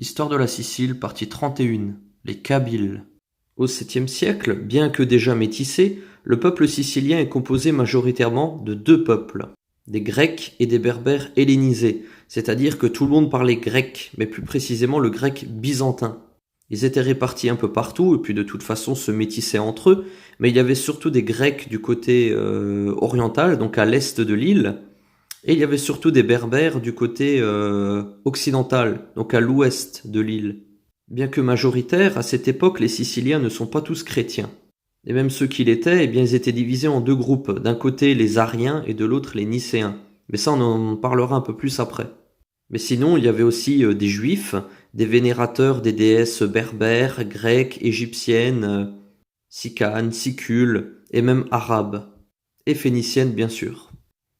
Histoire de la Sicile, partie 31. Les Kabyles. Au 7e siècle, bien que déjà métissé, le peuple sicilien est composé majoritairement de deux peuples, des Grecs et des Berbères hellénisés, c'est-à-dire que tout le monde parlait grec, mais plus précisément le grec byzantin. Ils étaient répartis un peu partout, et puis de toute façon se métissaient entre eux, mais il y avait surtout des Grecs du côté oriental, donc à l'est de l'île, et il y avait surtout des Berbères du côté occidental, donc à l'ouest de l'île. Bien que majoritaires, à cette époque, les Siciliens ne sont pas tous chrétiens. Et même ceux qui l'étaient, eh bien, ils étaient divisés en deux groupes. D'un côté, les Ariens et de l'autre, les Nicéens. Mais ça, on en parlera un peu plus après. Mais sinon, il y avait aussi des Juifs, des vénérateurs des déesses berbères, grecques, égyptiennes, sicanes, sicules, et même arabes. Et phéniciennes, bien sûr.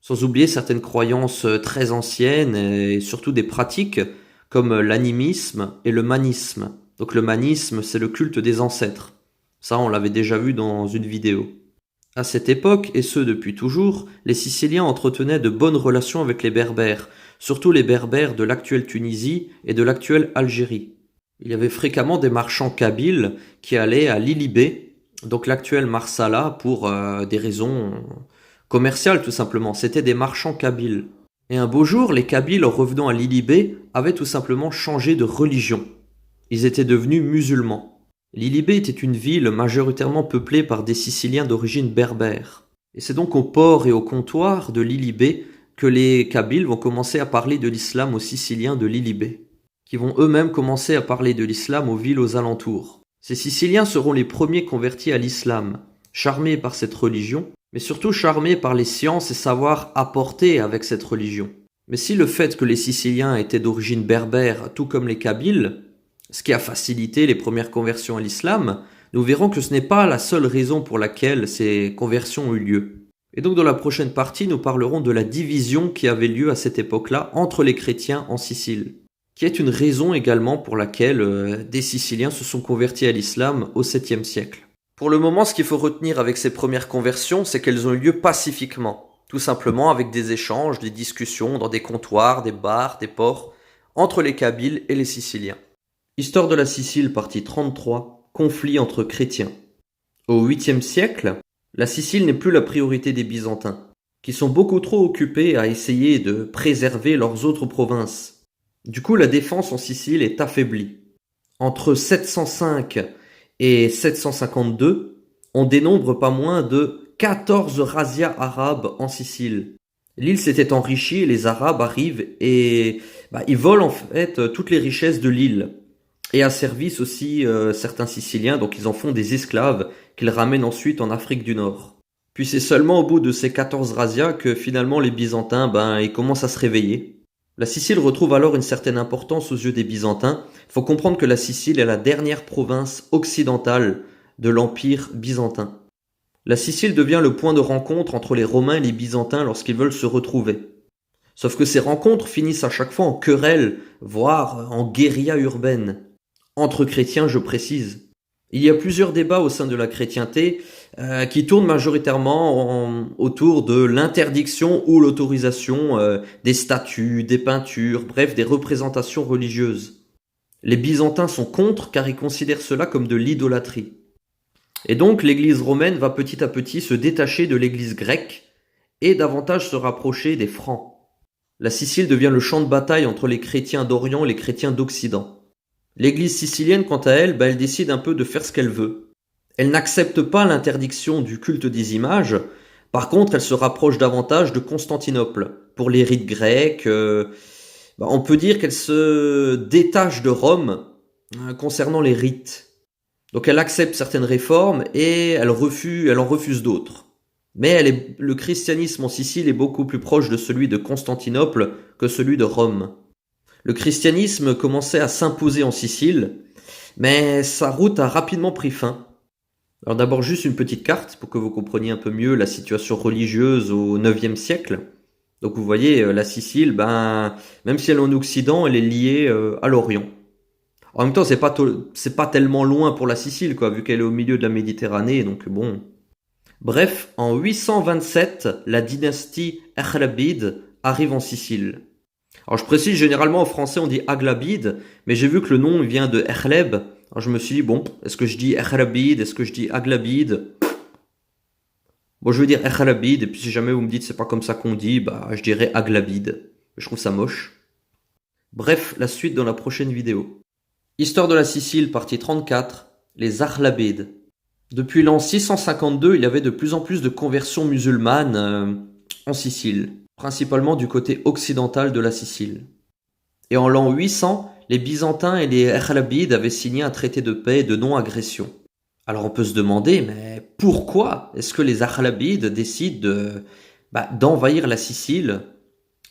Sans oublier certaines croyances très anciennes et surtout des pratiques comme l'animisme et le manisme. Donc le manisme, c'est le culte des ancêtres. Ça, on l'avait déjà vu dans une vidéo. À cette époque, et ce depuis toujours, les Siciliens entretenaient de bonnes relations avec les Berbères, surtout les Berbères de l'actuelle Tunisie et de l'actuelle Algérie. Il y avait fréquemment des marchands kabyles qui allaient à Lilibé, donc l'actuelle Marsala, pour des raisons commerciales tout simplement. C'était des marchands kabyles. Et un beau jour, les Kabyles, en revenant à Lilibé, avaient tout simplement changé de religion. Ils étaient devenus musulmans. Lilibé était une ville majoritairement peuplée par des Siciliens d'origine berbère. Et c'est donc au port et au comptoir de Lilibé que les Kabyles vont commencer à parler de l'islam aux Siciliens de Lilibé, qui vont eux-mêmes commencer à parler de l'islam aux villes aux alentours. Ces Siciliens seront les premiers convertis à l'islam, charmés par cette religion, mais surtout charmés par les sciences et savoirs apportés avec cette religion. Mais si le fait que les Siciliens étaient d'origine berbère, tout comme les Kabyles, ce qui a facilité les premières conversions à l'islam, nous verrons que ce n'est pas la seule raison pour laquelle ces conversions ont eu lieu. Et donc dans la prochaine partie, nous parlerons de la division qui avait lieu à cette époque-là entre les chrétiens en Sicile, qui est une raison également pour laquelle des Siciliens se sont convertis à l'islam au 7e siècle. Pour le moment, ce qu'il faut retenir avec ces premières conversions, c'est qu'elles ont eu lieu pacifiquement. Tout simplement avec des échanges, des discussions dans des comptoirs, des bars, des ports, entre les Kabyles et les Siciliens. Histoire de la Sicile, partie 33, conflit entre chrétiens. Au 8e siècle, la Sicile n'est plus la priorité des Byzantins, qui sont beaucoup trop occupés à essayer de préserver leurs autres provinces. Du coup, la défense en Sicile est affaiblie. Entre 705 et 752, on dénombre pas moins de 14 razzias arabes en Sicile. L'île s'était enrichie et les Arabes arrivent et ils volent en fait toutes les richesses de l'île et asservissent aussi certains Siciliens, donc ils en font des esclaves qu'ils ramènent ensuite en Afrique du Nord. Puis c'est seulement au bout de ces 14 razzias que finalement les Byzantins ils commencent à se réveiller. La Sicile retrouve alors une certaine importance aux yeux des Byzantins. Il faut comprendre que la Sicile est la dernière province occidentale de l'Empire byzantin. La Sicile devient le point de rencontre entre les Romains et les Byzantins lorsqu'ils veulent se retrouver. Sauf que ces rencontres finissent à chaque fois en querelle, voire en guérilla urbaine. Entre chrétiens, je précise. Il y a plusieurs débats au sein de la chrétienté qui tournent majoritairement autour de l'interdiction ou l'autorisation des statues, des peintures, bref, des représentations religieuses. Les Byzantins sont contre car ils considèrent cela comme de l'idolâtrie. Et donc l'église romaine va petit à petit se détacher de l'église grecque et davantage se rapprocher des Francs. La Sicile devient le champ de bataille entre les chrétiens d'Orient et les chrétiens d'Occident. L'église sicilienne, quant à elle, elle décide un peu de faire ce qu'elle veut. Elle n'accepte pas l'interdiction du culte des images, par contre elle se rapproche davantage de Constantinople. Pour les rites grecs, on peut dire qu'elle se détache de Rome concernant les rites. Donc elle accepte certaines réformes et elle en refuse d'autres. Mais le christianisme en Sicile est beaucoup plus proche de celui de Constantinople que celui de Rome. Le christianisme commençait à s'imposer en Sicile, mais sa route a rapidement pris fin. Alors d'abord juste une petite carte pour que vous compreniez un peu mieux la situation religieuse au 9e siècle. Donc vous voyez, la Sicile, même si elle est en Occident, elle est liée à l'Orient. En même temps, c'est pas tellement loin pour la Sicile, quoi, vu qu'elle est au milieu de la Méditerranée, donc bon. Bref, en 827, la dynastie Achlabide arrive en Sicile. Alors je précise, généralement en français on dit Aglabid, mais j'ai vu que le nom vient de Erleb. Alors je me suis dit, bon, est-ce que je dis Erlabid, est-ce que je dis Aglabid? Bon, je veux dire Erlabid, et puis si jamais vous me dites c'est pas comme ça qu'on dit, bah je dirais Aglabid. Je trouve ça moche. Bref, la suite dans la prochaine vidéo. Histoire de la Sicile, partie 34, les Aghlabides. Depuis l'an 652, il y avait de plus en plus de conversions musulmanes en Sicile, principalement du côté occidental de la Sicile. Et en l'an 800, les Byzantins et les Aghlabides avaient signé un traité de paix et de non-agression. Alors on peut se demander, mais pourquoi est-ce que les Aghlabides décident d'envahir la Sicile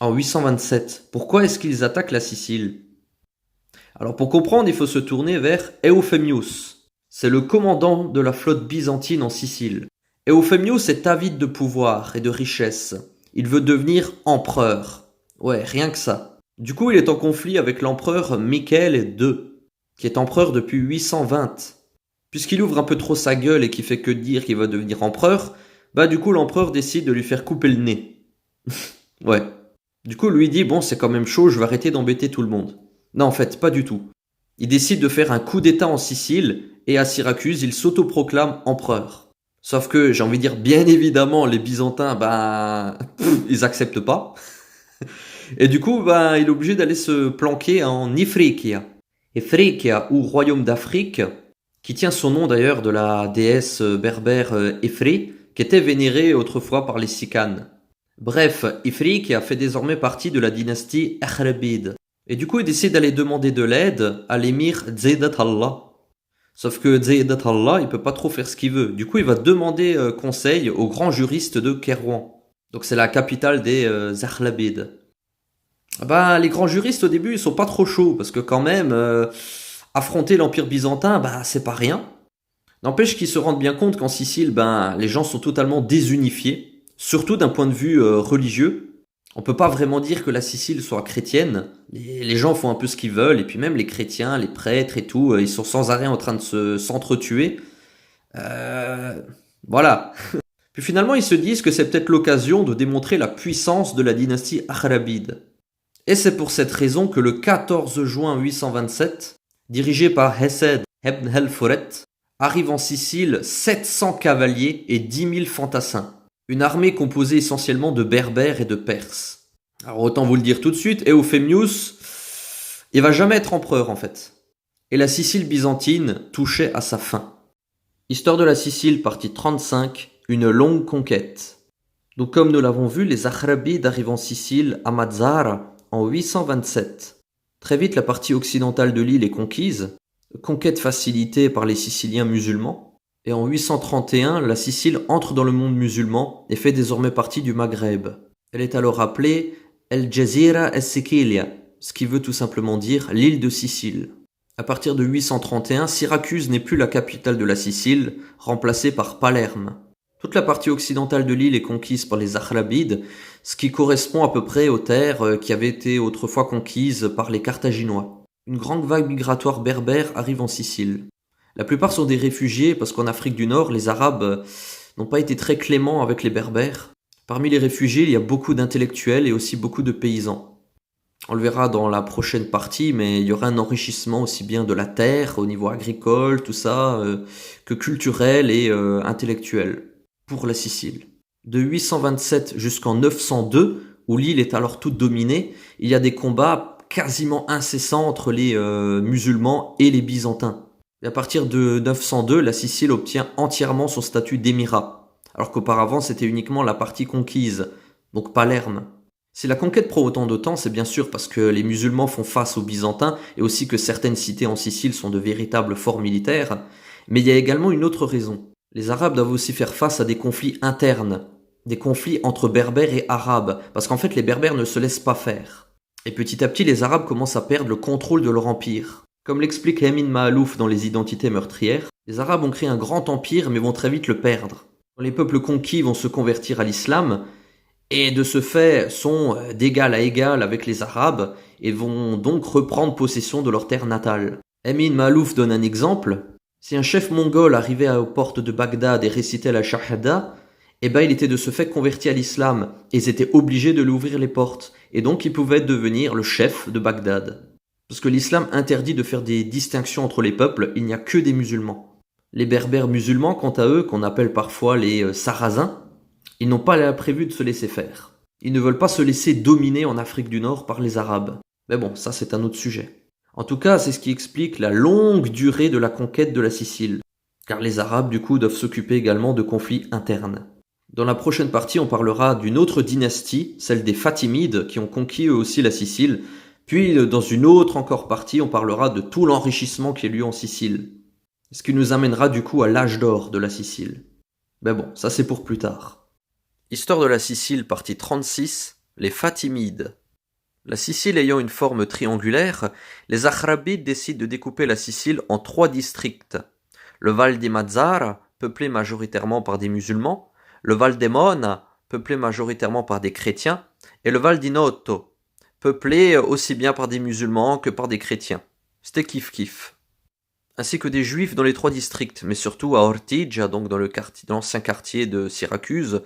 en 827? Pourquoi est-ce qu'ils attaquent la Sicile? Alors pour comprendre, il faut se tourner vers Euphémius. C'est le commandant de la flotte byzantine en Sicile. Euphémius est avide de pouvoir et de richesse. Il veut devenir empereur. Ouais, rien que ça. Du coup, il est en conflit avec l'empereur Michael II, qui est empereur depuis 820. Puisqu'il ouvre un peu trop sa gueule et qu'il fait que dire qu'il va devenir empereur, du coup l'empereur décide de lui faire couper le nez. Ouais. Du coup, lui dit, bon, c'est quand même chaud, je vais arrêter d'embêter tout le monde. Non, en fait, pas du tout. Il décide de faire un coup d'état en Sicile, et à Syracuse, il s'autoproclame empereur. Sauf que, j'ai envie de dire, bien évidemment, les Byzantins, ils acceptent pas. Et du coup, il est obligé d'aller se planquer en Ifriqiya. Ifriqiya, ou Royaume d'Afrique, qui tient son nom d'ailleurs de la déesse berbère Ifri, qui était vénérée autrefois par les Sikanes. Bref, Ifriqiya fait désormais partie de la dynastie Aghlabide. Et du coup, il décide d'aller demander de l'aide à l'émir Zaidat Allah. Sauf que Zaidat Allah, il peut pas trop faire ce qu'il veut. Du coup, il va demander conseil au grand juriste de Kairouan. Donc c'est la capitale des Aghlabides. Les grands juristes au début, ils sont pas trop chauds, parce que quand même, affronter l'Empire byzantin, c'est pas rien. N'empêche qu'ils se rendent bien compte qu'en Sicile, les gens sont totalement désunifiés, surtout d'un point de vue religieux. On peut pas vraiment dire que la Sicile soit chrétienne. Les gens font un peu ce qu'ils veulent, et puis même les chrétiens, les prêtres et tout, ils sont sans arrêt en train de s'entretuer. Voilà. Puis finalement, ils se disent que c'est peut-être l'occasion de démontrer la puissance de la dynastie Aghlabide. Et c'est pour cette raison que le 14 juin 827, dirigé par Hesed ibn el-Fouret, arrive en Sicile 700 cavaliers et 10 000 fantassins. Une armée composée essentiellement de Berbères et de Perses. Alors autant vous le dire tout de suite, Euphémius, il va jamais être empereur en fait. Et la Sicile byzantine touchait à sa fin. Histoire de la Sicile, partie 35, une longue conquête. Donc comme nous l'avons vu, les Aghlabides arrivent en Sicile à Mazara en 827. Très vite, la partie occidentale de l'île est conquise, conquête facilitée par les Siciliens musulmans. Et en 831, la Sicile entre dans le monde musulman et fait désormais partie du Maghreb. Elle est alors appelée El Jazira es-Sikilia, ce qui veut tout simplement dire l'île de Sicile. À partir de 831, Syracuse n'est plus la capitale de la Sicile, remplacée par Palerme. Toute la partie occidentale de l'île est conquise par les Aghlabides, ce qui correspond à peu près aux terres qui avaient été autrefois conquises par les Carthaginois. Une grande vague migratoire berbère arrive en Sicile. La plupart sont des réfugiés parce qu'en Afrique du Nord, les Arabes n'ont pas été très cléments avec les Berbères. Parmi les réfugiés, il y a beaucoup d'intellectuels et aussi beaucoup de paysans. On le verra dans la prochaine partie, mais il y aura un enrichissement aussi bien de la terre, au niveau agricole, tout ça, que culturel et intellectuel, pour la Sicile. De 827 jusqu'en 902, où l'île est alors toute dominée, il y a des combats quasiment incessants entre les musulmans et les byzantins. Et à partir de 902, la Sicile obtient entièrement son statut d'émirat, alors qu'auparavant c'était uniquement la partie conquise, donc Palerme. Si la conquête prend autant de temps, c'est bien sûr parce que les musulmans font face aux Byzantins et aussi que certaines cités en Sicile sont de véritables forts militaires, mais il y a également une autre raison. Les Arabes doivent aussi faire face à des conflits internes, des conflits entre Berbères et Arabes, parce qu'en fait les Berbères ne se laissent pas faire. Et petit à petit, les Arabes commencent à perdre le contrôle de leur empire. Comme l'explique Emin Mahalouf dans Les Identités meurtrières, les Arabes ont créé un grand empire mais vont très vite le perdre. Quand les peuples conquis vont se convertir à l'islam, et de ce fait sont d'égal à égal avec les Arabes et vont donc reprendre possession de leur terre natale. Emin Mahalouf donne un exemple. Si un chef mongol arrivait aux portes de Bagdad et récitait la Shahada, il était de ce fait converti à l'islam et ils étaient obligés de lui ouvrir les portes. et donc il pouvait devenir le chef de Bagdad. Parce que l'islam interdit de faire des distinctions entre les peuples, il n'y a que des musulmans. Les berbères musulmans, quant à eux, qu'on appelle parfois les sarrasins, ils n'ont pas prévu de se laisser faire. Ils ne veulent pas se laisser dominer en Afrique du Nord par les Arabes. Mais bon, ça c'est un autre sujet. En tout cas, c'est ce qui explique la longue durée de la conquête de la Sicile. Car les Arabes, du coup, doivent s'occuper également de conflits internes. Dans la prochaine partie, on parlera d'une autre dynastie, celle des Fatimides, qui ont conquis eux aussi la Sicile. Puis, dans une autre encore partie, on parlera de tout l'enrichissement qui a lieu en Sicile. Ce qui nous amènera du coup à l'âge d'or de la Sicile. Mais bon, ça c'est pour plus tard. Histoire de la Sicile, partie 36, les Fatimides. La Sicile ayant une forme triangulaire, les Achrabides décident de découper la Sicile en 3 districts. Le Val di Mazzara, peuplé majoritairement par des musulmans, le Val d'Emona, peuplé majoritairement par des chrétiens, et le Val di Noto, peuplé aussi bien par des musulmans que par des chrétiens. C'était kiff-kiff. Ainsi que des juifs dans les 3 districts, mais surtout à Ortigia, donc dans l'ancien quartier de Syracuse,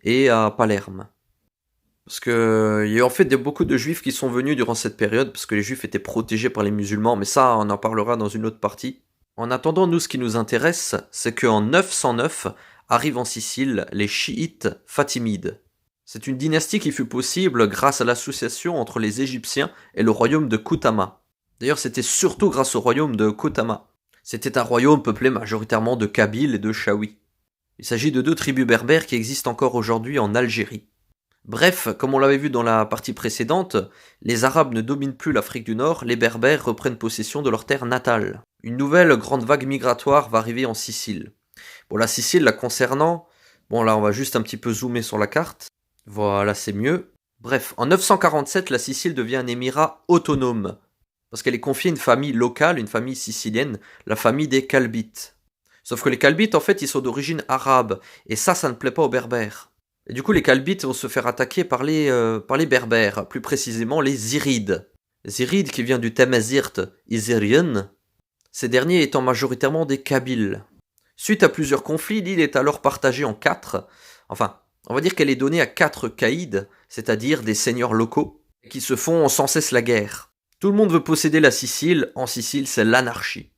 et à Palerme. Parce que il y a en fait beaucoup de juifs qui sont venus durant cette période, parce que les juifs étaient protégés par les musulmans, mais ça on en parlera dans une autre partie. En attendant, nous ce qui nous intéresse, c'est qu'en 909 arrivent en Sicile les chiites fatimides. C'est une dynastie qui fut possible grâce à l'association entre les Égyptiens et le royaume de Koutama. D'ailleurs c'était surtout grâce au royaume de Koutama. C'était un royaume peuplé majoritairement de Kabyles et de Chaouis. Il s'agit de 2 tribus berbères qui existent encore aujourd'hui en Algérie. Bref, comme on l'avait vu dans la partie précédente, les Arabes ne dominent plus l'Afrique du Nord, les Berbères reprennent possession de leur terre natale. Une nouvelle grande vague migratoire va arriver en Sicile. Bon, la Sicile, la concernant, bon là on va juste un petit peu zoomer sur la carte. Voilà, c'est mieux. Bref, en 947, la Sicile devient un émirat autonome, parce qu'elle est confiée à une famille locale, une famille sicilienne, la famille des Kalbites. Sauf que les Kalbites, en fait, ils sont d'origine arabe, et ça ne plaît pas aux Berbères. Et du coup, les Kalbites vont se faire attaquer par les Berbères, plus précisément les Zirides. Zirides qui vient du Tamazirt Izirien, ces derniers étant majoritairement des Kabyles. Suite à plusieurs conflits, l'île est alors partagée en 4, enfin, on va dire qu'elle est donnée à 4 caïds, c'est-à-dire des seigneurs locaux, qui se font sans cesse la guerre. Tout le monde veut posséder la Sicile, en Sicile c'est l'anarchie.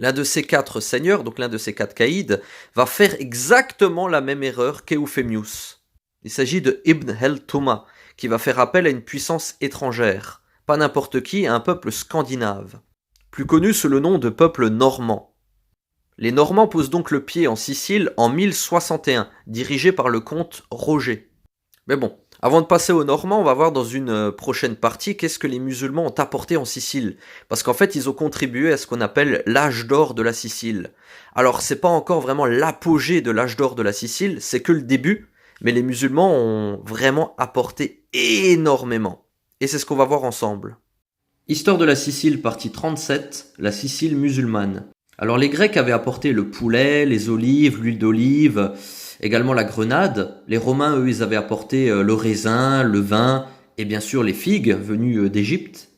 L'un de ces 4 seigneurs, donc l'un de ces 4 caïds, va faire exactement la même erreur qu'Euphémius. Il s'agit de Ibn el-Tuma, qui va faire appel à une puissance étrangère, pas n'importe qui, à un peuple scandinave, plus connu sous le nom de peuple normand. Les Normands posent donc le pied en Sicile en 1061, dirigés par le comte Roger. Mais bon, avant de passer aux Normands, on va voir dans une prochaine partie qu'est-ce que les musulmans ont apporté en Sicile. Parce qu'en fait, ils ont contribué à ce qu'on appelle l'âge d'or de la Sicile. Alors, c'est pas encore vraiment l'apogée de l'âge d'or de la Sicile, c'est que le début, mais les musulmans ont vraiment apporté énormément. Et c'est ce qu'on va voir ensemble. Histoire de la Sicile, partie 37, la Sicile musulmane. Alors, les Grecs avaient apporté le poulet, les olives, l'huile d'olive, également la grenade. Les Romains, eux, ils avaient apporté le raisin, le vin et bien sûr les figues venues d'Égypte.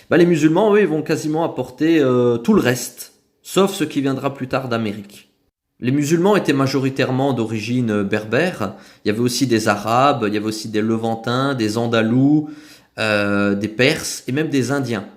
Les musulmans, eux, ils vont quasiment apporter tout le reste, sauf ce qui viendra plus tard d'Amérique. Les musulmans étaient majoritairement d'origine berbère. Il y avait aussi des Arabes, il y avait aussi des Levantins, des Andalous, des Perses et même des Indiens.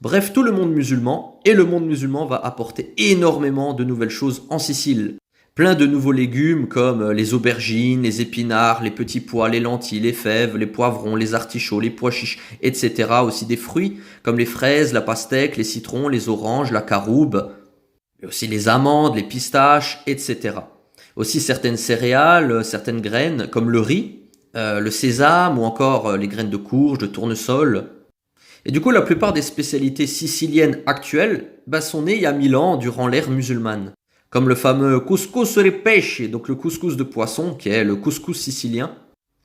Bref, tout le monde musulman, et le monde musulman va apporter énormément de nouvelles choses en Sicile. Plein de nouveaux légumes comme les aubergines, les épinards, les petits pois, les lentilles, les fèves, les poivrons, les artichauts, les pois chiches, etc. Aussi des fruits comme les fraises, la pastèque, les citrons, les oranges, la caroube, mais aussi les amandes, les pistaches, etc. Aussi certaines céréales, certaines graines comme le riz, le sésame ou encore les graines de courge, de tournesol. Et du coup, la plupart des spécialités siciliennes actuelles sont nées il y a 1000 ans durant l'ère musulmane. Comme le fameux couscous de pêche, donc le couscous de poisson, qui est le couscous sicilien.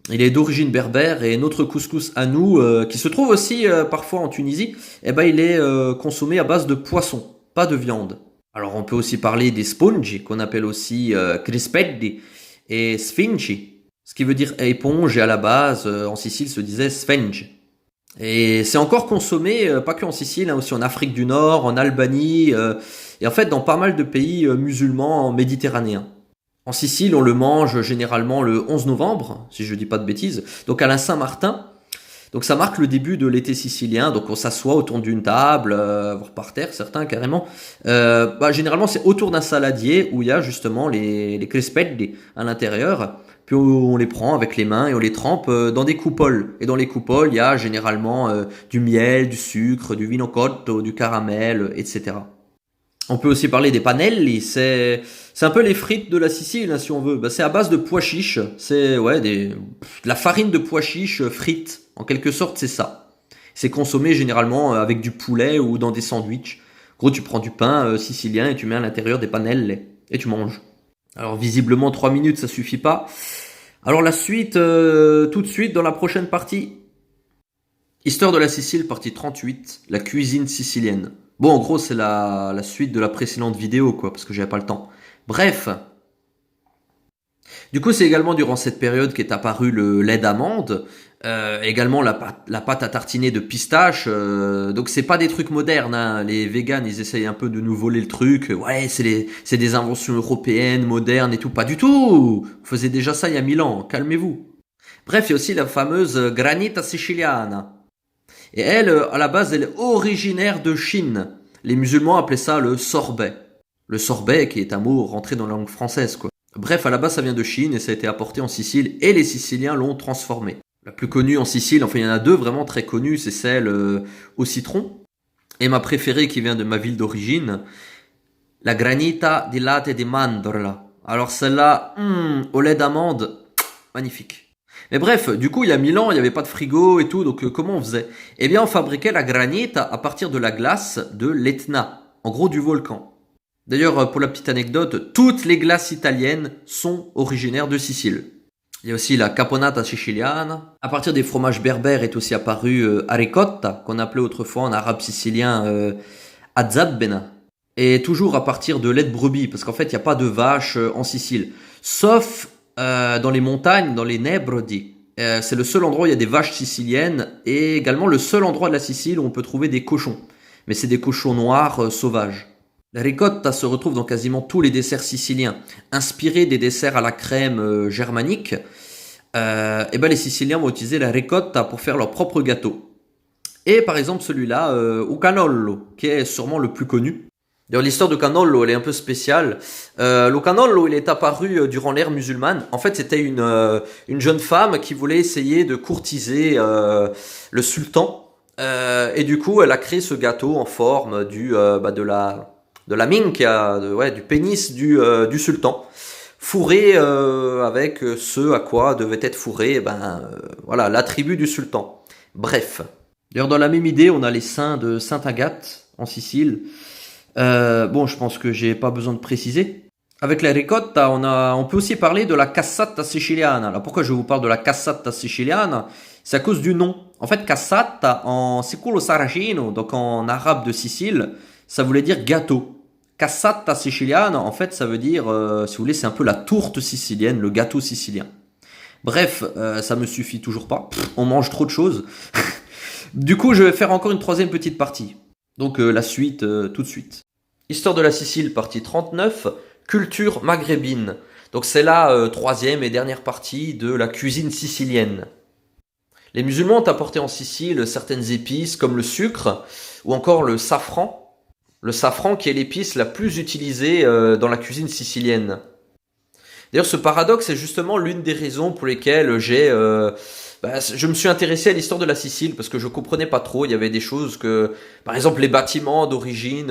Il est d'origine berbère et notre couscous à nous, qui se trouve aussi parfois en Tunisie, il est consommé à base de poisson, pas de viande. Alors on peut aussi parler des spongi, qu'on appelle aussi crispetti, et sfinci, ce qui veut dire éponge, et à la base, en Sicile, se disait sfenge. Et c'est encore consommé, pas que en Sicile, aussi en Afrique du Nord, en Albanie, et en fait dans pas mal de pays musulmans méditerranéens. En Sicile, on le mange généralement le 11 novembre, si je dis pas de bêtises, donc à la Saint-Martin. Donc ça marque le début de l'été sicilien. Donc on s'assoit autour d'une table, voire par terre, certains carrément. Généralement c'est autour d'un saladier où il y a justement les crispetti à l'intérieur. Puis on les prend avec les mains et on les trempe dans des coupoles. Et dans les coupoles, il y a généralement du miel, du sucre, du vino cotto, du caramel, etc. On peut aussi parler des panelli, c'est un peu les frites de la Sicile, hein, si on veut. C'est à base de pois chiches, c'est de la farine de pois chiches frites, en quelque sorte c'est ça. C'est consommé généralement avec du poulet ou dans des sandwichs. En gros, tu prends du pain sicilien et tu mets à l'intérieur des panelli et tu manges. Alors visiblement 3 minutes ça suffit pas. Alors la suite, tout de suite dans la prochaine partie. Histoire de la Sicile, partie 38, la cuisine sicilienne. Bon, en gros, c'est la suite de la précédente vidéo, quoi, parce que j'avais pas le temps. Bref. Du coup, c'est également durant cette période qu'est apparu le lait d'amande, également la pâte à tartiner de pistache. Donc, c'est pas des trucs modernes, hein. Les véganes, ils essayent un peu de nous voler le truc. Ouais, c'est des inventions européennes, modernes et tout. Pas du tout. On faisait déjà ça il y a 1000 ans. Calmez-vous. Bref, il y a aussi la fameuse granita siciliana. Et elle, à la base, elle est originaire de Chine. Les musulmans appelaient ça le sorbet. Le sorbet qui est un mot rentré dans la langue française, quoi. Bref, à la base, ça vient de Chine et ça a été apporté en Sicile et les Siciliens l'ont transformé. La plus connue en Sicile, enfin il y en a deux vraiment très connues, c'est celle au citron. Et ma préférée qui vient de ma ville d'origine, la granita di latte di mandorla. Alors celle-là, au lait d'amande, magnifique. Mais bref, du coup, il y a 1000 ans, il n'y avait pas de frigo et tout, donc comment on faisait? Eh bien, on fabriquait la granita à partir de la glace de l'Etna, en gros du volcan. D'ailleurs, pour la petite anecdote, toutes les glaces italiennes sont originaires de Sicile. Il y a aussi la caponata siciliana. À partir des fromages berbères est aussi apparu la ricotta, qu'on appelait autrefois en arabe sicilien azzabbena. Et toujours à partir de lait de brebis, parce qu'en fait, il n'y a pas de vache en Sicile. Sauf dans les montagnes, dans les Nebrodi. C'est le seul endroit où il y a des vaches siciliennes et également le seul endroit de la Sicile où on peut trouver des cochons. Mais c'est des cochons noirs sauvages. La ricotta se retrouve dans quasiment tous les desserts siciliens. Inspiré des desserts à la crème germanique, les Siciliens vont utiliser la ricotta pour faire leur propre gâteau. Et par exemple celui-là, au cannolo, qui est sûrement le plus connu. D'ailleurs, l'histoire de cannolo, elle est un peu spéciale. Le cannolo, il est apparu durant l'ère musulmane. En fait, c'était une jeune femme qui voulait essayer de courtiser le sultan. Et du coup, elle a créé ce gâteau en forme de la minchia, du pénis du sultan, fourré avec ce à quoi devait être fourré, l'attribut du sultan. Bref. D'ailleurs, dans la même idée, on a les seins de Sainte Agathe en Sicile. Je pense que j'ai pas besoin de préciser. Avec la ricotta, on peut aussi parler de la cassata siciliana. Alors pourquoi je vous parle de la cassata siciliana? C'est à cause du nom. En fait, cassata en siculo saracino, donc en arabe de Sicile, ça voulait dire gâteau. Cassata siciliana, en fait, ça veut dire, si vous voulez, c'est un peu la tourte sicilienne, le gâteau sicilien. Bref, ça me suffit toujours pas. On mange trop de choses. Du coup, je vais faire encore une troisième petite partie. Donc la suite tout de suite. Histoire de la Sicile, partie 39, culture maghrébine. Donc c'est la troisième et dernière partie de la cuisine sicilienne. Les musulmans ont apporté en Sicile certaines épices comme le sucre ou encore le safran. Le safran qui est l'épice la plus utilisée dans la cuisine sicilienne. D'ailleurs ce paradoxe est justement l'une des raisons pour lesquelles je me suis intéressé à l'histoire de la Sicile parce que je comprenais pas trop. Il y avait des choses que, par exemple, les bâtiments d'origine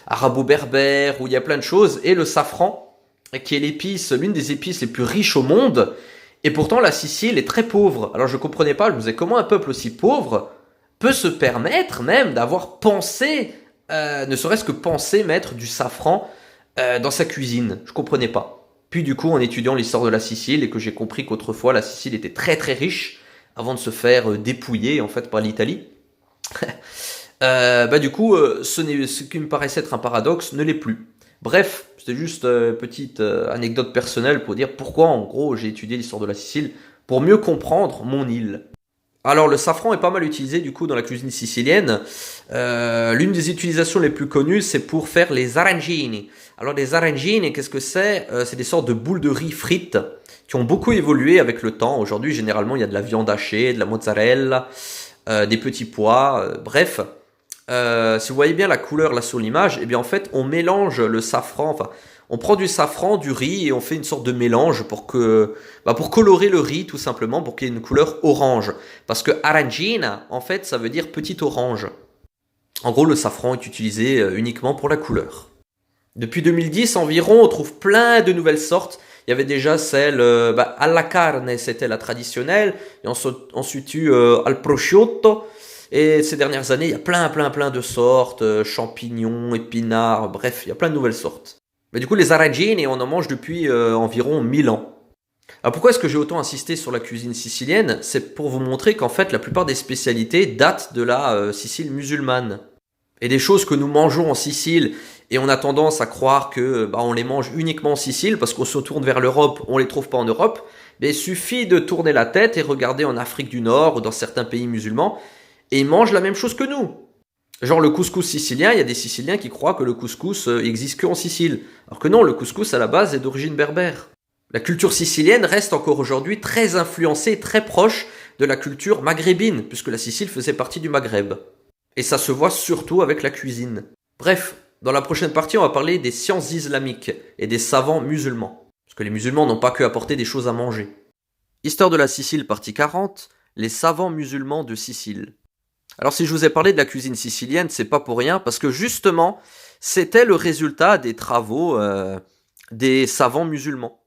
arabo-berbère, où il y a plein de choses, et le safran, qui est l'épice, l'une des épices les plus riches au monde, et pourtant la Sicile est très pauvre. Alors je comprenais pas, je me disais comment un peuple aussi pauvre peut se permettre même d'avoir pensé, ne serait-ce que penser mettre du safran dans sa cuisine. Je comprenais pas. Puis du coup, en étudiant l'histoire de la Sicile et que j'ai compris qu'autrefois la Sicile était très très riche avant de se faire dépouiller en fait par l'Italie, ce qui me paraissait être un paradoxe ne l'est plus. Bref, c'était juste une petite anecdote personnelle pour dire pourquoi en gros j'ai étudié l'histoire de la Sicile pour mieux comprendre mon île. Alors le safran est pas mal utilisé du coup dans la cuisine sicilienne. L'une des utilisations les plus connues c'est pour faire les arancini. Alors les arancini, qu'est-ce que c'est? C'est des sortes de boules de riz frites qui ont beaucoup évolué avec le temps. Aujourd'hui, généralement, il y a de la viande hachée, de la mozzarella, des petits pois, bref. Si vous voyez bien la couleur là sur l'image, eh bien en fait, on mélange le safran, enfin, on prend du safran, du riz et on fait une sorte de mélange pour colorer le riz tout simplement, pour qu'il y ait une couleur orange. Parce que arancina, en fait, ça veut dire petite orange. En gros, le safran est utilisé uniquement pour la couleur. Depuis 2010 environ, on trouve plein de nouvelles sortes. Il y avait déjà celle alla carne, c'était la traditionnelle. Et ensuite al prosciutto. Et ces dernières années, il y a plein de sortes. Champignons, épinards, bref, il y a plein de nouvelles sortes. Mais du coup, les arancini, on en mange depuis environ 1000 ans. Alors pourquoi est-ce que j'ai autant insisté sur la cuisine sicilienne? C'est pour vous montrer qu'en fait, la plupart des spécialités datent de la Sicile musulmane. Et des choses que nous mangeons en Sicile, et on a tendance à croire que on les mange uniquement en Sicile, parce qu'on se tourne vers l'Europe, on les trouve pas en Europe, mais il suffit de tourner la tête et regarder en Afrique du Nord ou dans certains pays musulmans, et ils mangent la même chose que nous. Genre le couscous sicilien, il y a des Siciliens qui croient que le couscous existe que en Sicile, alors que non, le couscous à la base est d'origine berbère. La culture sicilienne reste encore aujourd'hui très influencée, très proche de la culture maghrébine, puisque la Sicile faisait partie du Maghreb. Et ça se voit surtout avec la cuisine. Bref, dans la prochaine partie, on va parler des sciences islamiques et des savants musulmans. Parce que les musulmans n'ont pas que apporter des choses à manger. Histoire de la Sicile, partie 40, les savants musulmans de Sicile. Alors si je vous ai parlé de la cuisine sicilienne, c'est pas pour rien, parce que justement, c'était le résultat des travaux des savants musulmans.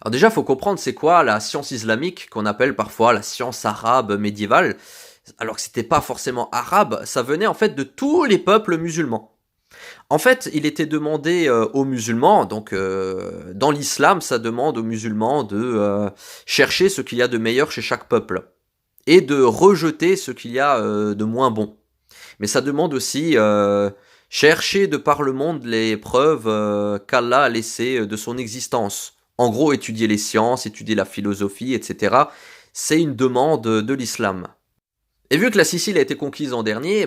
Alors déjà, il faut comprendre c'est quoi la science islamique, qu'on appelle parfois la science arabe médiévale. Alors que c'était pas forcément arabe, ça venait en fait de tous les peuples musulmans. En fait, il était demandé aux musulmans, donc dans l'islam, ça demande aux musulmans de chercher ce qu'il y a de meilleur chez chaque peuple et de rejeter ce qu'il y a de moins bon. Mais ça demande aussi chercher de par le monde les preuves qu'Allah a laissées de son existence. En gros, étudier les sciences, étudier la philosophie, etc. C'est une demande de l'islam. Et vu que la Sicile a été conquise en dernier,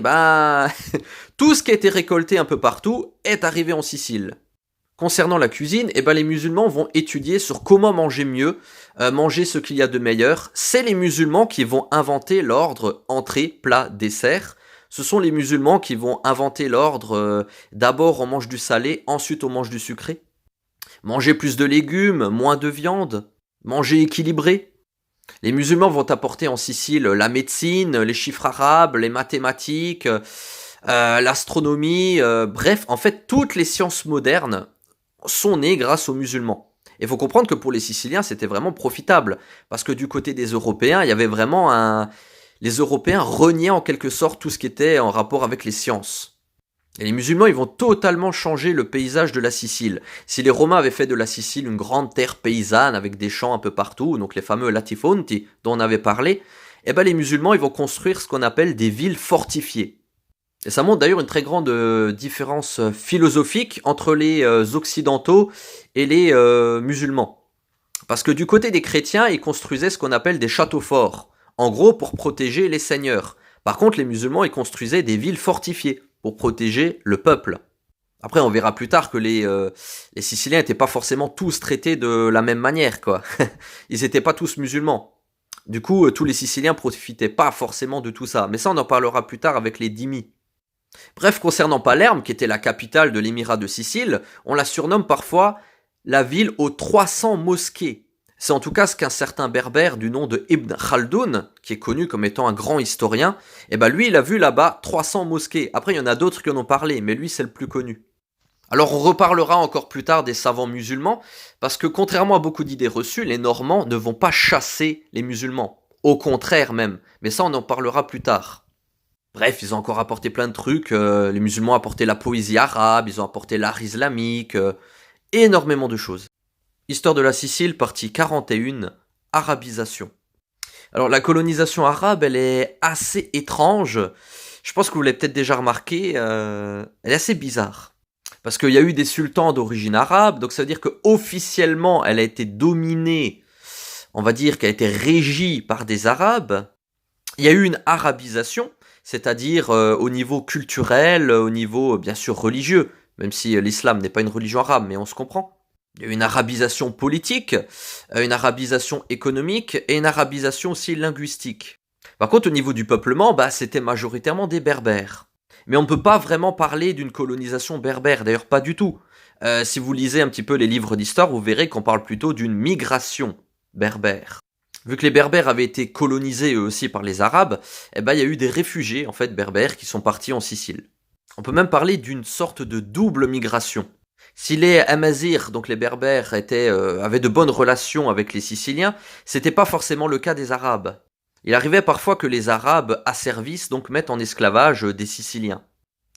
tout ce qui a été récolté un peu partout est arrivé en Sicile. Concernant la cuisine, les musulmans vont étudier sur comment manger mieux, manger ce qu'il y a de meilleur. C'est les musulmans qui vont inventer l'ordre entrée, plat, dessert. Ce sont les musulmans qui vont inventer l'ordre d'abord on mange du salé, ensuite on mange du sucré. Manger plus de légumes, moins de viande, manger équilibré. Les musulmans vont apporter en Sicile la médecine, les chiffres arabes, les mathématiques, l'astronomie, bref, en fait, toutes les sciences modernes sont nées grâce aux musulmans. Il faut comprendre que pour les Siciliens, c'était vraiment profitable, parce que du côté des Européens, il y avait vraiment les Européens reniaient en quelque sorte tout ce qui était en rapport avec les sciences. Et les musulmans, ils vont totalement changer le paysage de la Sicile. Si les Romains avaient fait de la Sicile une grande terre paysanne avec des champs un peu partout, donc les fameux latifonti dont on avait parlé, les musulmans, ils vont construire ce qu'on appelle des villes fortifiées. Et ça montre d'ailleurs une très grande différence philosophique entre les occidentaux et les musulmans. Parce que du côté des chrétiens, ils construisaient ce qu'on appelle des châteaux forts, en gros pour protéger les seigneurs. Par contre, les musulmans, ils construisaient des villes fortifiées pour protéger le peuple. Après, on verra plus tard que les Siciliens n'étaient pas forcément tous traités de la même manière, quoi. Ils n'étaient pas tous musulmans. Du coup, tous les Siciliens profitaient pas forcément de tout ça. Mais ça, on en parlera plus tard avec les dhimmi. Bref, concernant Palerme, qui était la capitale de l'émirat de Sicile, on la surnomme parfois la ville aux 300 mosquées. C'est en tout cas ce qu'un certain berbère du nom de Ibn Khaldoun, qui est connu comme étant un grand historien, lui il a vu là-bas 300 mosquées. Après il y en a d'autres qui en ont parlé, mais lui c'est le plus connu. Alors on reparlera encore plus tard des savants musulmans, parce que contrairement à beaucoup d'idées reçues, les Normands ne vont pas chasser les musulmans. Au contraire même, mais ça on en parlera plus tard. Bref, ils ont encore apporté plein de trucs, les musulmans ont apporté la poésie arabe, ils ont apporté l'art islamique, énormément de choses. Histoire de la Sicile, partie 41, arabisation. Alors la colonisation arabe, elle est assez étrange. Je pense que vous l'avez peut-être déjà remarqué, elle est assez bizarre. Parce qu'il y a eu des sultans d'origine arabe, donc ça veut dire qu'officiellement, elle a été dominée, on va dire qu'elle a été régie par des arabes. Il y a eu une arabisation, c'est-à-dire au niveau culturel, au niveau bien sûr religieux, même si l'islam n'est pas une religion arabe, mais on se comprend. Il y a eu une arabisation politique, une arabisation économique et une arabisation aussi linguistique. Par contre, au niveau du peuplement, c'était majoritairement des berbères. Mais on ne peut pas vraiment parler d'une colonisation berbère, d'ailleurs pas du tout. Si vous lisez un petit peu les livres d'histoire, vous verrez qu'on parle plutôt d'une migration berbère. Vu que les berbères avaient été colonisés eux aussi par les arabes, il y a eu des réfugiés en fait berbères qui sont partis en Sicile. On peut même parler d'une sorte de double migration. Si les Amazirs, donc les Berbères, avaient de bonnes relations avec les Siciliens, c'était pas forcément le cas des Arabes. Il arrivait parfois que les Arabes asservissent, donc mettent en esclavage des Siciliens.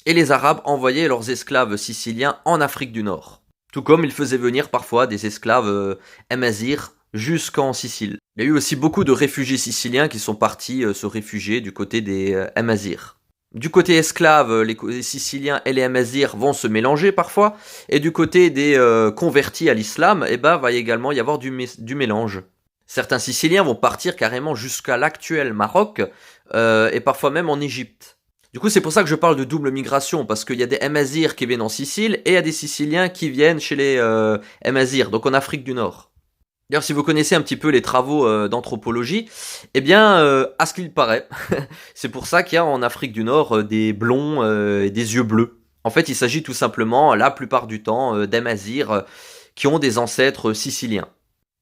Et les Arabes envoyaient leurs esclaves siciliens en Afrique du Nord. Tout comme ils faisaient venir parfois des esclaves Amazirs jusqu'en Sicile. Il y a eu aussi beaucoup de réfugiés siciliens qui sont partis se réfugier du côté des Amazirs. Du côté esclave, les Siciliens et les Amazirs vont se mélanger parfois, et du côté des convertis à l'islam, va également y avoir du mélange. Certains Siciliens vont partir carrément jusqu'à l'actuel Maroc, et parfois même en Égypte. Du coup, c'est pour ça que je parle de double migration, parce qu'il y a des Amazirs qui viennent en Sicile, et il y a des Siciliens qui viennent chez les Amazirs, donc en Afrique du Nord. D'ailleurs, si vous connaissez un petit peu les travaux d'anthropologie, à ce qu'il paraît, c'est pour ça qu'il y a en Afrique du Nord des blonds et des yeux bleus. En fait, il s'agit tout simplement, la plupart du temps, d'Amazirs qui ont des ancêtres siciliens.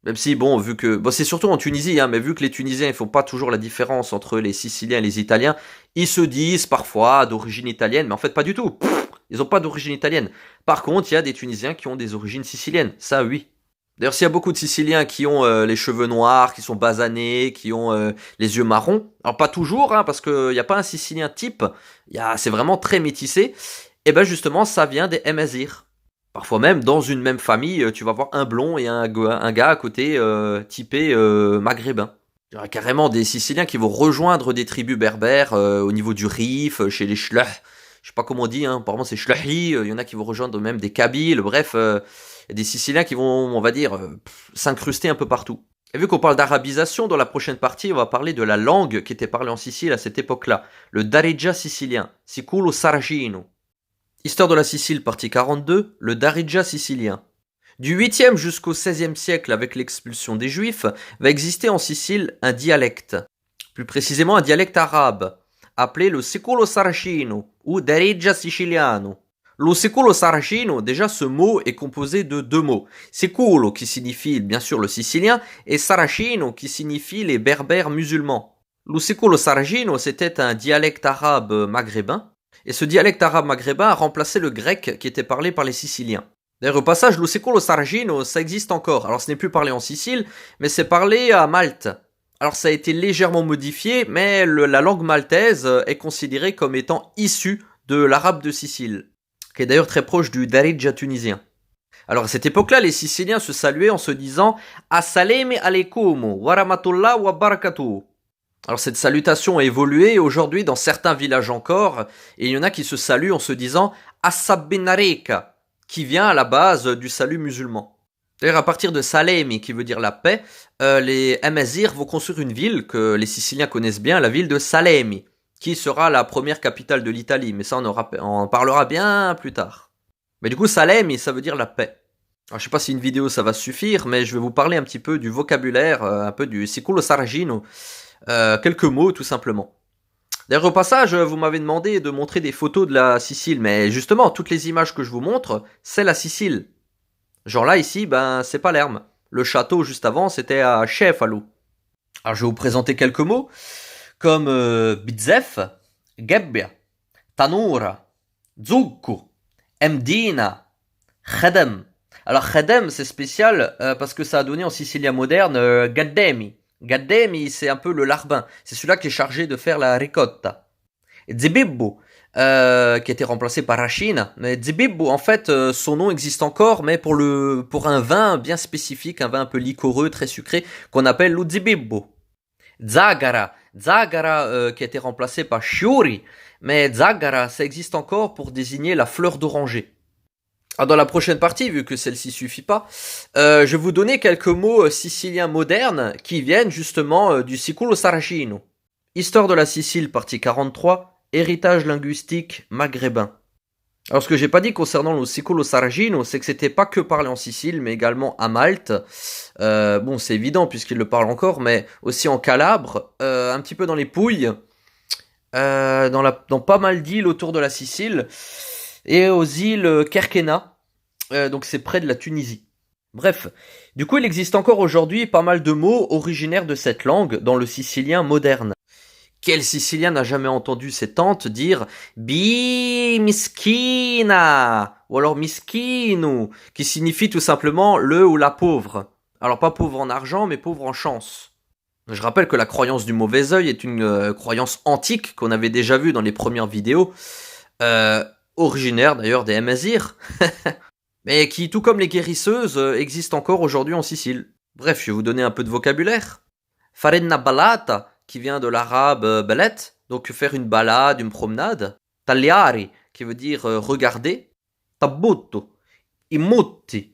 Même si, vu que... c'est surtout en Tunisie, mais vu que les Tunisiens, ils font pas toujours la différence entre les Siciliens et les Italiens, ils se disent parfois d'origine italienne, mais en fait pas du tout. Ils ont pas d'origine italienne. Par contre, il y a des Tunisiens qui ont des origines siciliennes. Ça, oui. D'ailleurs, s'il y a beaucoup de Siciliens qui ont les cheveux noirs, qui sont basanés, qui ont les yeux marrons, alors pas toujours, parce qu'il n'y a pas un Sicilien type, c'est vraiment très métissé, et justement, ça vient des Amazirs. Parfois même, dans une même famille, tu vas voir un blond et un gars à côté typé maghrébin. Il y aura carrément des Siciliens qui vont rejoindre des tribus berbères au niveau du Rif, chez les Schleh. Je sais pas comment on dit, apparemment c'est Schlehi, il y en a qui vont rejoindre même des Kabyles, bref, il y a des Siciliens qui vont, on va dire, s'incruster un peu partout. Et vu qu'on parle d'arabisation, dans la prochaine partie, on va parler de la langue qui était parlée en Sicile à cette époque-là, le Darija sicilien, Siculo Saracino. Histoire de la Sicile, partie 42, le Darija sicilien. Du 8e jusqu'au 16e siècle, avec l'expulsion des Juifs, va exister en Sicile un dialecte, plus précisément un dialecte arabe, appelé le Siculo Saracino ou Darija siciliano. Le Siculo Saracino, déjà ce mot est composé de deux mots. Siculo qui signifie bien sûr le sicilien et Saracino qui signifie les berbères musulmans. Le Siculo Saracino c'était un dialecte arabe maghrébin et ce dialecte arabe maghrébin a remplacé le grec qui était parlé par les Siciliens. D'ailleurs au passage, le Siculo Saracino ça existe encore. Alors ce n'est plus parlé en Sicile mais c'est parlé à Malte. Alors ça a été légèrement modifié, mais la langue maltaise est considérée comme étant issue de l'arabe de Sicile, qui est d'ailleurs très proche du Darija tunisien. Alors à cette époque-là, les Siciliens se saluaient en se disant « Assalamu alaikum wa rahmatullah wa barakatuh ». Alors cette salutation a évolué aujourd'hui dans certains villages encore, et il y en a qui se saluent en se disant « Assabbinareka », qui vient à la base du salut musulman. D'ailleurs, à partir de Salemi, qui veut dire la paix, les Amazirs vont construire une ville que les Siciliens connaissent bien, la ville de Salemi, qui sera la première capitale de l'Italie. Mais ça, on en parlera bien plus tard. Mais du coup, Salemi, ça veut dire la paix. Alors, je sais pas si une vidéo, ça va suffire, mais je vais vous parler un petit peu du vocabulaire, un peu du Siculo Saracino. Quelques mots, tout simplement. D'ailleurs, au passage, vous m'avez demandé de montrer des photos de la Sicile, mais justement, toutes les images que je vous montre, c'est la Sicile. Genre là, ici, c'est Palerme. Le château, juste avant, c'était à Cefalo. Alors, je vais vous présenter quelques mots, comme Bizzef, Gebbia, Tanura, Zucco, Mdina, Khedem. Alors, Khedem, c'est spécial parce que ça a donné en sicilien moderne Gaddemi. Gaddemi, c'est un peu le larbin. C'est celui-là qui est chargé de faire la ricotta. Zibibbo, qui a été remplacé par Rachina. Mais Zibibbo, en fait, son nom existe encore, mais pour un vin bien spécifique, un vin un peu liquoreux, très sucré, qu'on appelle lo Zibibbo. Zagara, qui a été remplacé par Chiuri, mais Zagara, ça existe encore pour désigner la fleur d'oranger. Alors dans la prochaine partie, vu que celle-ci suffit pas, je vais vous donner quelques mots siciliens modernes qui viennent justement du Siculo Saracino. Histoire de la Sicile, partie 43, héritage linguistique maghrébin. Alors ce que j'ai pas dit concernant le siculo saragino, c'est que c'était pas que parlé en Sicile, mais également à Malte. Bon, c'est évident puisqu'ils le parlent encore, mais aussi en Calabre, un petit peu dans les Pouilles, dans pas mal d'îles autour de la Sicile, et aux îles Kerkena, donc c'est près de la Tunisie. Bref, du coup il existe encore aujourd'hui pas mal de mots originaires de cette langue dans le sicilien moderne. Quel Sicilien n'a jamais entendu ses tantes dire bi miskina ou alors miskinu, qui signifie tout simplement le ou la pauvre. Alors pas pauvre en argent, mais pauvre en chance. Je rappelle que la croyance du mauvais œil est une croyance antique qu'on avait déjà vue dans les premières vidéos, originaire d'ailleurs des Amazigh, mais qui, tout comme les guérisseuses, existent encore aujourd'hui en Sicile. Bref, je vais vous donner un peu de vocabulaire. Farenna balata, qui vient de l'arabe balet, donc faire une balade, une promenade. Tagliari, qui veut dire regarder. Tabutto, imutti,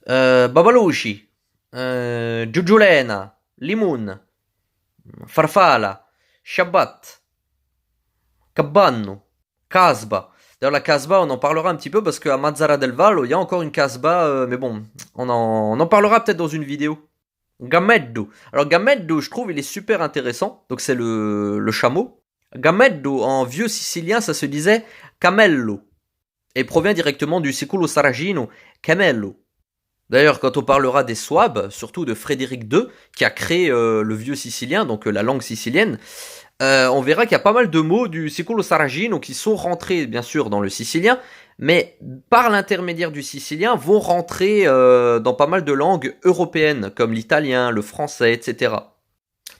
babalushi, giugiulena, limun, farfala, shabbat, cabano, casba. D'ailleurs, la casbah, on en parlera un petit peu parce qu'à Mazara del Vallo, il y a encore une casbah, mais bon, on en parlera peut-être dans une vidéo. Gameddu. Alors Gameddu, je trouve, il est super intéressant. Donc c'est le chameau. Gameddu, en vieux sicilien, ça se disait camello. Et provient directement du siculo saragino, camello. D'ailleurs, quand on parlera des Souabes, surtout de Frédéric II, qui a créé le vieux sicilien, donc la langue sicilienne, on verra qu'il y a pas mal de mots du siculo saragino qui sont rentrés, bien sûr, dans le sicilien, mais par l'intermédiaire du sicilien vont rentrer dans pas mal de langues européennes, comme l'italien, le français, etc.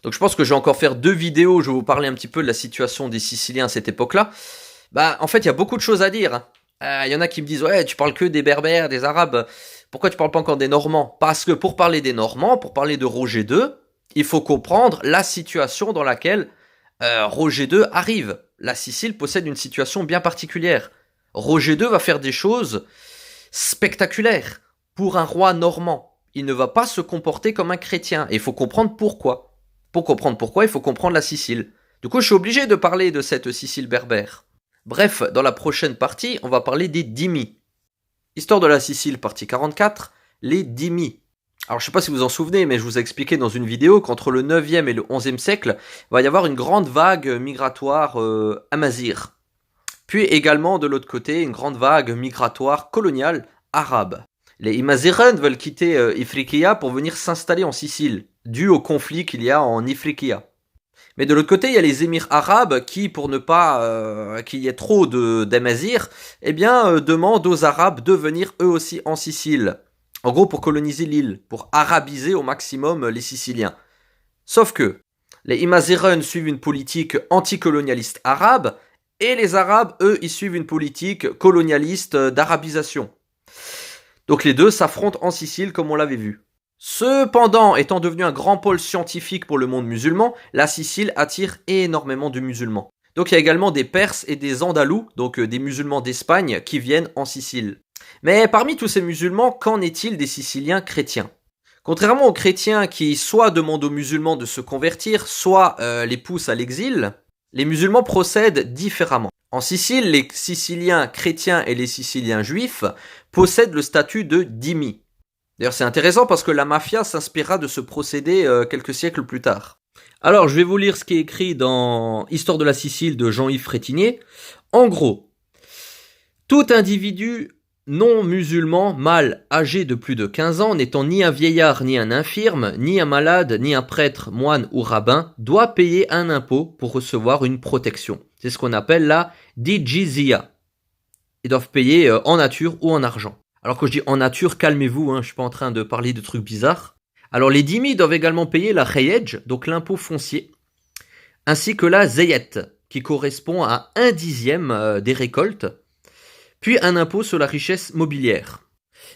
Donc je pense que je vais encore faire 2 vidéos où je vais vous parler un petit peu de la situation des Siciliens à cette époque-là. Bah, en fait, il y a beaucoup de choses à dire. Il y en a qui me disent, ouais, tu parles que des Berbères, des Arabes, pourquoi tu parles pas encore des Normands? Parce que pour parler des Normands, pour parler de Roger II, il faut comprendre la situation dans laquelle Roger II arrive. La Sicile possède une situation bien particulière. Roger II va faire des choses spectaculaires pour un roi normand. Il ne va pas se comporter comme un chrétien. Et il faut comprendre pourquoi. Pour comprendre pourquoi, il faut comprendre la Sicile. Du coup, je suis obligé de parler de cette Sicile berbère. Bref, dans la prochaine partie, on va parler des dhimmi. Histoire de la Sicile, partie 44, les dhimmi. Alors je sais pas si vous en souvenez, mais je vous ai expliqué dans une vidéo qu'entre le 9e et le 11e siècle, il va y avoir une grande vague migratoire amazigh. Puis également de l'autre côté, une grande vague migratoire coloniale arabe. Les Imazighen veulent quitter Ifriqiya pour venir s'installer en Sicile, dû au conflit qu'il y a en Ifriqiya. Mais de l'autre côté, il y a les émirs arabes qui, pour ne pas qu'il y ait trop d'Amazirs, eh bien, demandent aux Arabes de venir eux aussi en Sicile. En gros, pour coloniser l'île, pour arabiser au maximum les Siciliens. Sauf que les Imazighen suivent une politique anticolonialiste arabe, et les Arabes, eux, ils suivent une politique colonialiste d'arabisation. Donc les deux s'affrontent en Sicile comme on l'avait vu. Cependant, étant devenu un grand pôle scientifique pour le monde musulman, la Sicile attire énormément de musulmans. Donc il y a également des Perses et des Andalous, donc des musulmans d'Espagne, qui viennent en Sicile. Mais parmi tous ces musulmans, qu'en est-il des Siciliens chrétiens? Contrairement aux chrétiens qui soit demandent aux musulmans de se convertir, soit les poussent à l'exil, les musulmans procèdent différemment. En Sicile, les Siciliens chrétiens et les Siciliens juifs possèdent le statut de dhimmi. D'ailleurs, c'est intéressant parce que la mafia s'inspirera de ce procédé quelques siècles plus tard. Alors, je vais vous lire ce qui est écrit dans Histoire de la Sicile de Jean-Yves Frétinier. En gros, tout individu non musulman, mâle, âgé de plus de 15 ans, n'étant ni un vieillard, ni un infirme, ni un malade, ni un prêtre, moine ou rabbin, doit payer un impôt pour recevoir une protection. C'est ce qu'on appelle la jizya. Ils doivent payer en nature ou en argent. Alors que je dis en nature, calmez-vous, je suis pas en train de parler de trucs bizarres. Alors les dhimmi doivent également payer la khayej, donc l'impôt foncier, ainsi que la zayet, qui correspond à 1/10 des récoltes, puis un impôt sur la richesse mobilière.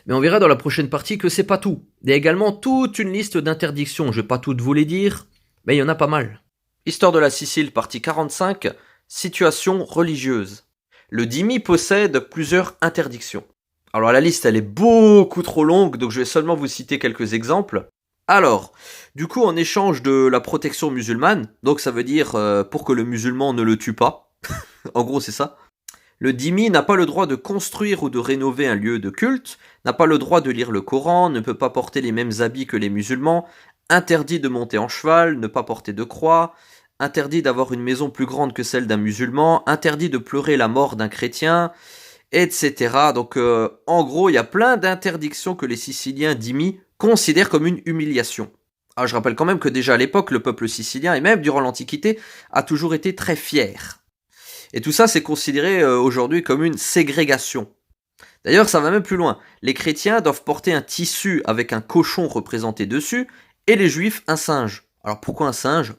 Mais on verra dans la prochaine partie que c'est pas tout. Il y a également toute une liste d'interdictions, je vais pas toutes vous les dire, mais il y en a pas mal. Histoire de la Sicile, partie 45, situation religieuse. Le dhimmi possède plusieurs interdictions. Alors la liste elle est beaucoup trop longue, donc je vais seulement vous citer quelques exemples. Alors, du coup en échange de la protection musulmane, donc ça veut dire pour que le musulman ne le tue pas, en gros c'est ça, Le dhimmi n'a pas le droit de construire ou de rénover un lieu de culte, n'a pas le droit de lire le Coran, ne peut pas porter les mêmes habits que les musulmans, interdit de monter en cheval, ne pas porter de croix, interdit d'avoir une maison plus grande que celle d'un musulman, interdit de pleurer la mort d'un chrétien, etc. Donc en gros, il y a plein d'interdictions que les Siciliens dhimmi considèrent comme une humiliation. Alors, je rappelle quand même que déjà à l'époque, le peuple sicilien, et même durant l'Antiquité, a toujours été très fier. Et tout ça, c'est considéré aujourd'hui comme une ségrégation. D'ailleurs, ça va même plus loin. Les chrétiens doivent porter un tissu avec un cochon représenté dessus, et les juifs un singe. Alors pourquoi un singe ?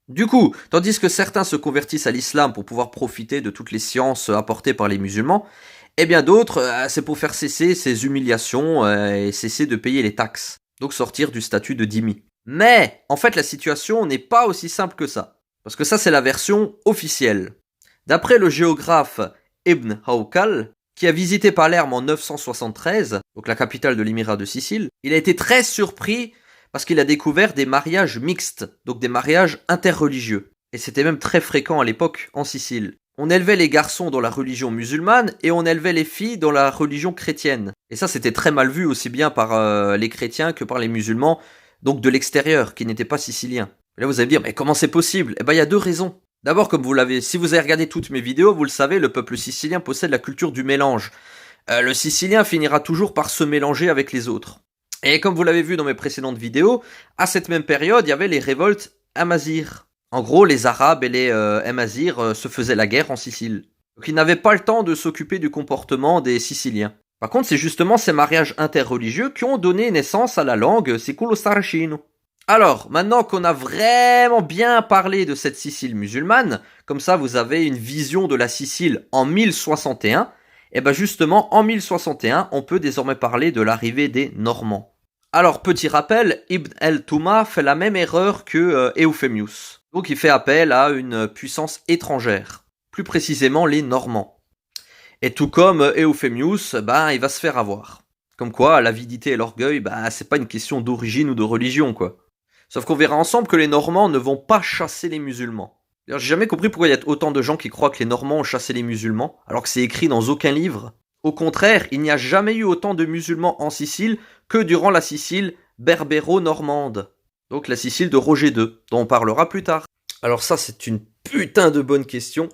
Du coup, tandis que certains se convertissent à l'islam pour pouvoir profiter de toutes les sciences apportées par les musulmans, eh bien d'autres, c'est pour faire cesser ces humiliations et cesser de payer les taxes. Donc sortir du statut de dhimmi. Mais, en fait, la situation n'est pas aussi simple que ça. Parce que ça, c'est la version officielle. D'après le géographe Ibn Hawqal, qui a visité Palerme en 973, donc la capitale de l'émirat de Sicile, il a été très surpris parce qu'il a découvert des mariages mixtes, donc des mariages interreligieux. Et c'était même très fréquent à l'époque en Sicile. On élevait les garçons dans la religion musulmane et on élevait les filles dans la religion chrétienne. Et ça, c'était très mal vu aussi bien par les chrétiens que par les musulmans, donc de l'extérieur, qui n'étaient pas siciliens. Et là, vous allez me dire, mais comment c'est possible ? Eh ben, il y a deux raisons. D'abord, si vous avez regardé toutes mes vidéos, vous le savez, le peuple sicilien possède la culture du mélange. Le sicilien finira toujours par se mélanger avec les autres. Et comme vous l'avez vu dans mes précédentes vidéos, à cette même période, il y avait les révoltes Amazirs. En gros, les Arabes et les Amazirs se faisaient la guerre en Sicile. Donc ils n'avaient pas le temps de s'occuper du comportement des Siciliens. Par contre, c'est justement ces mariages interreligieux qui ont donné naissance à la langue siculo-saracino. Alors, maintenant qu'on a vraiment bien parlé de cette Sicile musulmane, comme ça vous avez une vision de la Sicile en 1061, et bien justement en 1061, on peut désormais parler de l'arrivée des Normands. Alors, petit rappel, Ibn el-Touma fait la même erreur que Euphémius. Donc il fait appel à une puissance étrangère, plus précisément les Normands. Et tout comme Euphémius, il va se faire avoir. Comme quoi, l'avidité et l'orgueil, c'est pas une question d'origine ou de religion, quoi. Sauf qu'on verra ensemble que les Normands ne vont pas chasser les musulmans. D'ailleurs, j'ai jamais compris pourquoi il y a autant de gens qui croient que les Normands ont chassé les musulmans, alors que c'est écrit dans aucun livre. Au contraire, il n'y a jamais eu autant de musulmans en Sicile que durant la Sicile berbéro-normande. Donc la Sicile de Roger II, dont on parlera plus tard. Alors ça, c'est une putain de bonne question.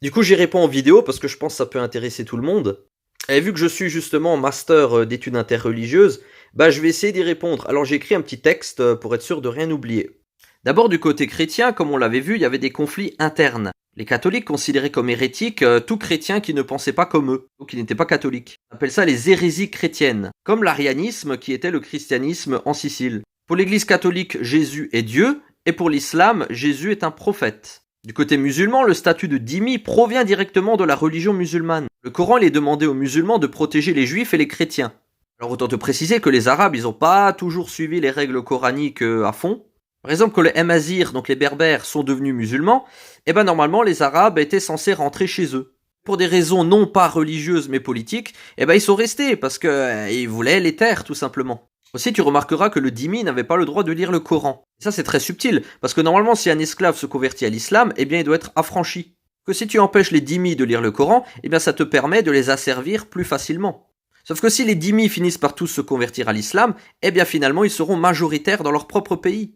Du coup, j'y réponds en vidéo parce que je pense que ça peut intéresser tout le monde. Et vu que je suis justement en master d'études interreligieuses, je vais essayer d'y répondre. Alors j'ai écrit un petit texte pour être sûr de rien oublier. D'abord du côté chrétien, comme on l'avait vu, il y avait des conflits internes. Les catholiques considéraient comme hérétiques tout chrétien qui ne pensait pas comme eux, ou qui n'était pas catholique. On appelle ça les hérésies chrétiennes, comme l'arianisme qui était le christianisme en Sicile. Pour l'église catholique, Jésus est Dieu, et pour l'islam, Jésus est un prophète. Du côté musulman, le statut de dhimmi provient directement de la religion musulmane. Le Coran, il est demandé aux musulmans de protéger les juifs et les chrétiens. Alors autant te préciser que les arabes, ils n'ont pas toujours suivi les règles coraniques à fond. Par exemple, quand les Amazirs, donc les berbères, sont devenus musulmans, normalement les arabes étaient censés rentrer chez eux. Pour des raisons non pas religieuses mais politiques, ils sont restés parce que ils voulaient les terres tout simplement. Aussi, tu remarqueras que le dhimmi n'avait pas le droit de lire le Coran. Et ça, c'est très subtil, parce que normalement, si un esclave se convertit à l'islam, il doit être affranchi. Que si tu empêches les dhimmis de lire le Coran, ça te permet de les asservir plus facilement. Sauf que si les dhimmis finissent par tous se convertir à l'islam, finalement, ils seront majoritaires dans leur propre pays.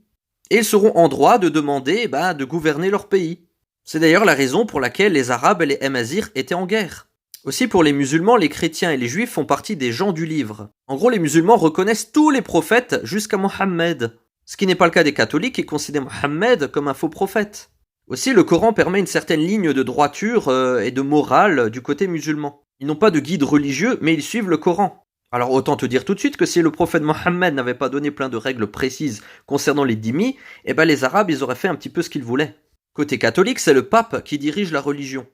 Et ils seront en droit de demander de gouverner leur pays. C'est d'ailleurs la raison pour laquelle les Arabes et les Amazirs étaient en guerre. Aussi pour les musulmans, les chrétiens et les juifs font partie des gens du livre. En gros, les musulmans reconnaissent tous les prophètes jusqu'à Mohammed. Ce qui n'est pas le cas des catholiques qui considèrent Mohammed comme un faux prophète. Aussi, le Coran permet une certaine ligne de droiture et de morale du côté musulman. Ils n'ont pas de guide religieux, mais ils suivent le Coran. Alors autant te dire tout de suite que si le prophète Mohammed n'avait pas donné plein de règles précises concernant les dhimmis, les Arabes ils auraient fait un petit peu ce qu'ils voulaient. Côté catholique, c'est le pape qui dirige la religion.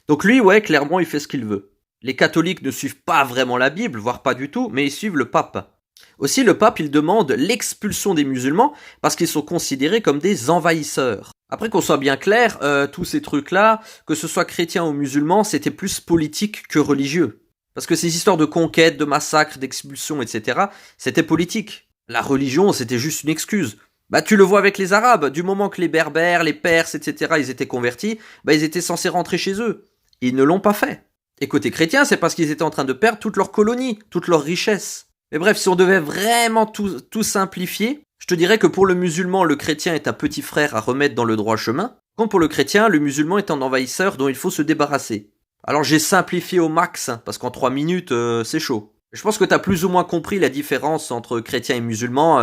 Donc lui, clairement, il fait ce qu'il veut. Les catholiques ne suivent pas vraiment la Bible, voire pas du tout, mais ils suivent le pape. Aussi, le pape, il demande l'expulsion des musulmans parce qu'ils sont considérés comme des envahisseurs. Après qu'on soit bien clair, tous ces trucs-là, que ce soit chrétien ou musulman, c'était plus politique que religieux. Parce que ces histoires de conquête, de massacre, d'expulsion, etc., c'était politique. La religion, c'était juste une excuse. Tu le vois avec les Arabes, du moment que les Berbères, les Perses, etc., ils étaient convertis, ils étaient censés rentrer chez eux. Ils ne l'ont pas fait. Et côté chrétien, c'est parce qu'ils étaient en train de perdre toutes leurs colonies, toutes leurs richesses. Mais bref, si on devait vraiment tout simplifier, je te dirais que pour le musulman, le chrétien est un petit frère à remettre dans le droit chemin, quand pour le chrétien, le musulman est un envahisseur dont il faut se débarrasser. Alors j'ai simplifié au max, parce qu'en 3 minutes, c'est chaud. Je pense que tu as plus ou moins compris la différence entre chrétien et musulman,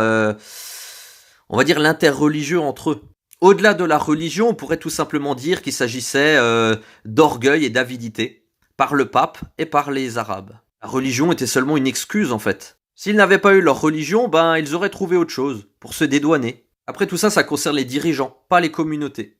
on va dire l'interreligieux entre eux. Au-delà de la religion, on pourrait tout simplement dire qu'il s'agissait d'orgueil et d'avidité, par le pape et par les Arabes. La religion était seulement une excuse en fait. S'ils n'avaient pas eu leur religion, ben ils auraient trouvé autre chose, pour se dédouaner. Après tout ça, ça concerne les dirigeants, pas les communautés.